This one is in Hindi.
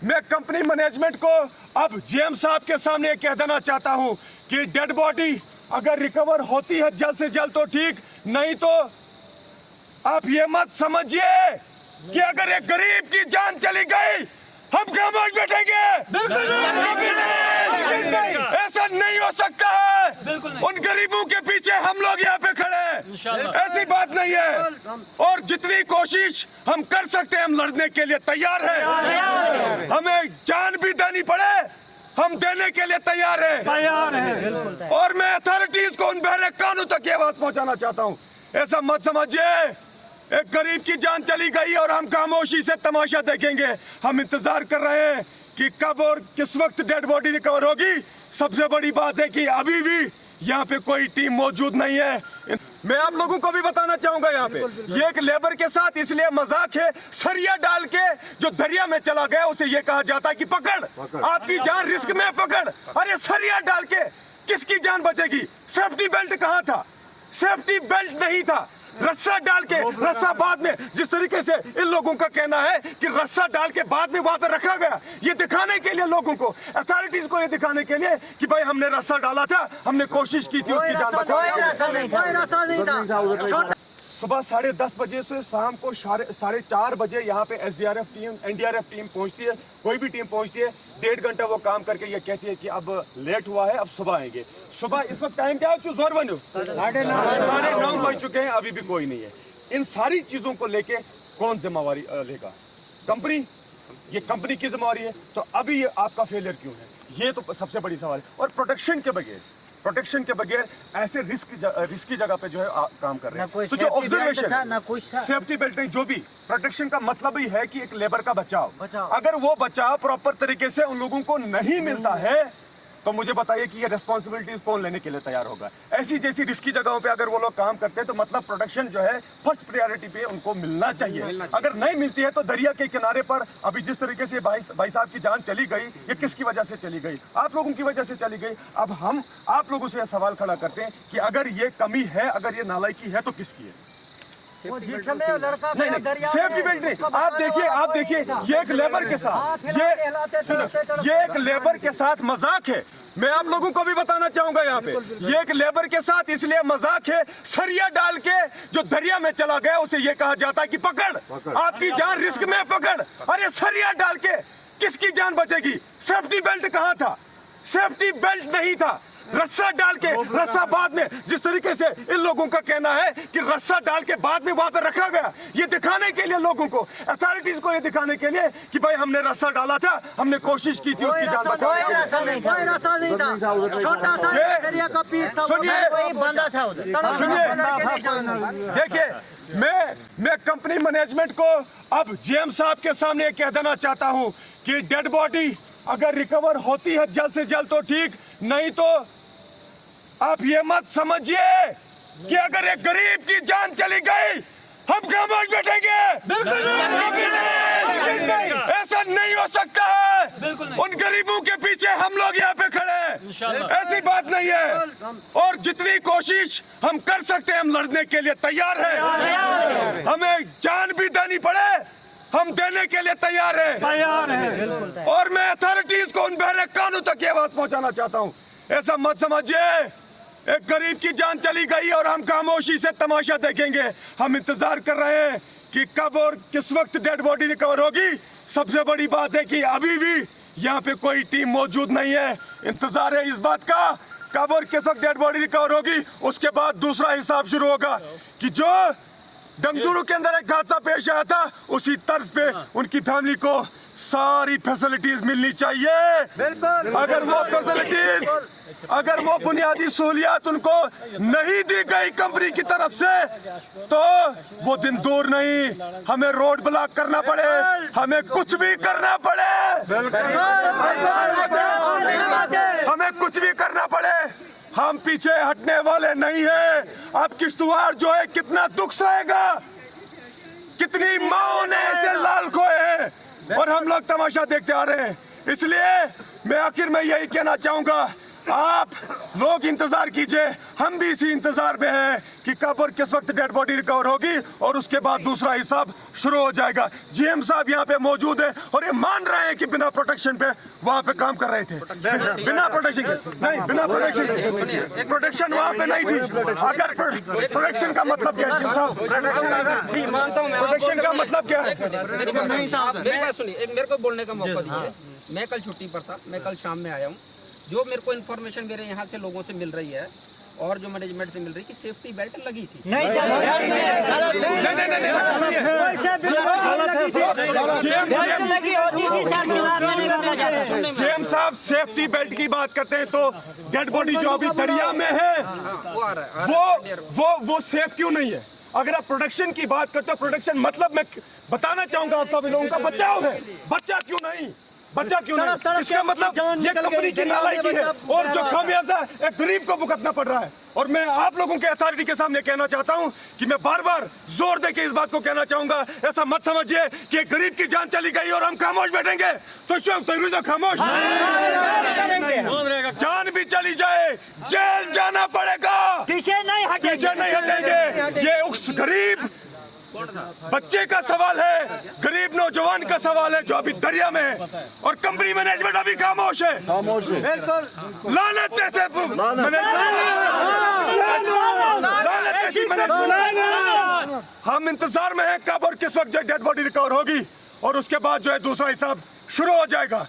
मैं कंपनी मैनेजमेंट को अब जीएम साहब के सामने ये कह देना चाहता हूं कि डेड बॉडी अगर रिकवर होती है जल्द से जल्द तो ठीक, नहीं तो आप ये मत समझिए कि अगर एक गरीब की जान चली गई हम खामोश बैठेंगे। ऐसा नहीं हो सकता है। उन गरीबों के पीछे हम लोग यहाँ पे खड़े हैं, ऐसी बात नहीं है। और जितनी कोशिश हम कर सकते हैं हम लड़ने के लिए तैयार हैं। हमें जान भी देनी पड़े हम देने के लिए तैयार हैं। और मैं अथॉरिटीज को उन बहरे कानून तक ये बात पहुंचाना चाहता हूँ, ऐसा मत समझिए एक गरीब की जान चली गई और हम खामोशी से तमाशा देखेंगे। हम इंतजार कर रहे हैं कि कब और किस वक्त डेड बॉडी रिकवर होगी। सबसे बड़ी बात है कि अभी भी यहाँ पे कोई टीम मौजूद नहीं है। मैं आप लोगों को भी बताना चाहूंगा यहाँ पे ये एक लेबर के साथ इसलिए मजाक है, सरिया डाल के जो दरिया में चला गया उसे ये कहा जाता है कि पकड़ आपकी जान रिस्क में पकड़। अरे सरिया डाल के किसकी जान बचेगी? सेफ्टी बेल्ट कहाँ था? सेफ्टी बेल्ट नहीं था। रस्सा डाल के, रस्सा बाद में, जिस तरीके से इन लोगों का कहना है कि रस्सा डाल के बाद में वहां पर रखा गया, ये दिखाने के लिए लोगों को, अथॉरिटीज को ये दिखाने के लिए कि भाई हमने रस्सा डाला था, हमने कोशिश की थी उसकी जान बचाने की। सुबह 10:30 बजे से शाम को 4:30 बजे यहाँ पे एसडीआरएफ टीम, एनडीआरएफ टीम पहुंचती है, कोई भी टीम पहुंचती है। 1.5 घंटा वो काम करके ये कहती है कि अब लेट हुआ है, अब सुबह आएंगे। सुबह इस वक्त टाइम क्या है? 9:30 बज चुके हैं, अभी भी कोई नहीं है। इन सारी चीजों को लेके कौन जिम्मेवारी लेगा? कंपनी, ये कंपनी की जिम्मेवारी है। तो अभी ये आपका फेलियर क्यों है? ये तो सबसे बड़ी सवाल है। और प्रोटेक्शन के बगैर ऐसे रिस्की जगह पे जो है काम कर रहे हैं। तो जो ऑब्जर्वेशन, सेफ्टी बेल्ट नहीं, जो भी प्रोटेक्शन का मतलब ही है कि एक लेबर का बचाव। अगर वो बचाव प्रॉपर तरीके से उन लोगों को नहीं मिलता है तो मुझे बताइए कि ये रिस्पॉन्सिबिलिटीज कौन लेने के लिए तैयार होगा? ऐसी जैसी रिस्की जगहों पे अगर वो लोग काम करते हैं तो मतलब प्रोटेक्शन जो है फर्स्ट प्रायोरिटी पे उनको मिलना चाहिए। अगर नहीं मिलती है तो दरिया के किनारे पर अभी जिस तरीके से भाई साहब की जान चली गई, ये किसकी वजह से चली गई? आप लोगों की वजह से चली गई। अब हम आप लोगों से यह सवाल खड़ा करते हैं कि अगर ये कमी है, अगर ये नालायकी है तो किसकी है? नहीं, सेफ्टी बेल्ट नहीं। आप देखिए ये एक लेबर के साथ, ये एक लेबर के साथ मजाक है। मैं आप लोगों को भी बताना चाहूंगा यहाँ पे ये एक लेबर के साथ इसलिए मजाक है, सरिया डाल के जो दरिया में चला गया उसे ये कहा जाता है कि पकड़ आपकी जान रिस्क में पकड़। अरे सरिया डाल के किसकी जान बचेगी? सेफ्टी बेल्ट कहाँ था? सेफ्टी बेल्ट नहीं था। रस्सा डाल के, रस्सा बाद में, जिस तरीके से इन लोगों का कहना है कि रस्सा डाल के बाद में वहां पर रखा गया, ये दिखाने के लिए लोगों को, अथॉरिटीज को ये दिखाने के लिए कि भाई हमने रस्सा डाला था, हमने कोशिश की थी उसकी जान बचाने की। सुनिए, देखिए मैं कंपनी मैनेजमेंट को अब जीएम साहब के सामने कह देना चाहता हूं कि डेड बॉडी अगर रिकवर होती है जल्द से जल्द तो ठीक, नहीं तो आप ये मत समझिए कि अगर एक गरीब की जान चली गई हम खामोश बैठेंगे। ऐसा नहीं हो सकता है। उन गरीबों के पीछे हम लोग यहाँ पे खड़े हैं, ऐसी बात नहीं है। और जितनी कोशिश हम कर सकते हैं हम लड़ने के लिए तैयार हैं। हमें जान भी देनी पड़े हम देने के लिए तैयार हैं। और मैं अथॉरिटीज को उन बहरे कानून तक ये बात पहुंचाना चाहता हूं, ऐसा मत समझिए एक गरीब की जान चली गई और हम खामोशी से तमाशा देखेंगे। हम इंतजार कर रहे हैं कि कब और किस वक्त डेड बॉडी रिकवर होगी। सबसे बड़ी बात है कि अभी भी यहाँ पे कोई टीम मौजूद नहीं है। इंतजार है इस बात का कब और किस वक्त डेड बॉडी रिकवर होगी। उसके बाद दूसरा हिसाब शुरू होगा कि जो डंगदुरु के अंदर एक हादसा पेश आया था उसी तर्ज पे उनकी फैमिली को सारी फैसिलिटीज मिलनी चाहिए। अगर वो बुनियादी सहूलियात उनको नहीं दी गई कंपनी की तरफ से तो वो दिन दूर नहीं, हमें रोड ब्लॉक करना पड़े, हमें कुछ भी करना पड़े, हमें कुछ भी करना पड़े, हम पीछे हटने वाले नहीं हैं। अब किश्तवाड़ जो है कितना दुख सहेगा, कितनी माओ ने ऐसे लाल खोए हैं और हम लोग तमाशा देखते आ रहे हैं। इसलिए मैं आखिर में यही कहना चाहूंगा आप लोग इंतजार कीजिए, हम भी इसी इंतजार में हैं कि कब और किस वक्त डेड बॉडी रिकवर होगी और उसके बाद दूसरा हिसाब शुरू हो जाएगा। जीएम साहब यहाँ पे मौजूद है और ये मान रहे हैं कि बिना प्रोटेक्शन पे वहाँ पे काम कर रहे थे। बिना प्रोटेक्शन के नहीं, बिना प्रोटेक्शन के प्रोटेक्शन वहाँ पे नहीं थी। अगर प्रोटेक्शन का मतलब क्या है प्रोटेक्शन का मतलब क्या है? मेरी बात सुनिए, एक मेरे को बोलने का मौका दीजिए। मैं कल छुट्टी पर था, मैं कल शाम में आया हूँ। जो मेरे को इन्फॉर्मेशन मेरे यहाँ से लोगों से मिल रही है और जो मैनेजमेंट से मिल रही है कि सेफ्टी बेल्ट लगी थी। जीएम साहब सेफ्टी बेल्ट की बात करते हैं तो डेड बॉडी जो अभी दरिया में है वो सेफ क्यों नहीं है? अगर आप प्रोटेक्शन की बात करते हो, प्रोटेक्शन मतलब मैं बताना चाहूंगा आप सभी लोगों का बचाव है। बच्चा क्यों नहीं? इसका मतलब ये कंपनी की नालायकी है और जो खामियाजा एक गरीब को भुगतना पड़ रहा है। और मैं आप लोगों के अथॉरिटी के सामने कहना चाहता हूं कि मैं बार बार जोर देके इस बात को कहना चाहूंगा, ऐसा मत समझिए कि एक गरीब की जान चली गई और हम खामोश बैठेंगे। तो खामोश, जान भी चली जाए जेल जाना पड़ेगा, पीछे नहीं हटेंगे। ये उस गरीब बच्चे का सवाल है, गरीब नौजवान का सवाल है जो अभी दरिया में है और कंपनी मैनेजमेंट अभी खामोश है। लानत ऐसे हम इंतजार में हैं कब और किस वक्त डेड बॉडी रिकवर होगी और उसके बाद जो है दूसरा हिसाब शुरू हो जाएगा।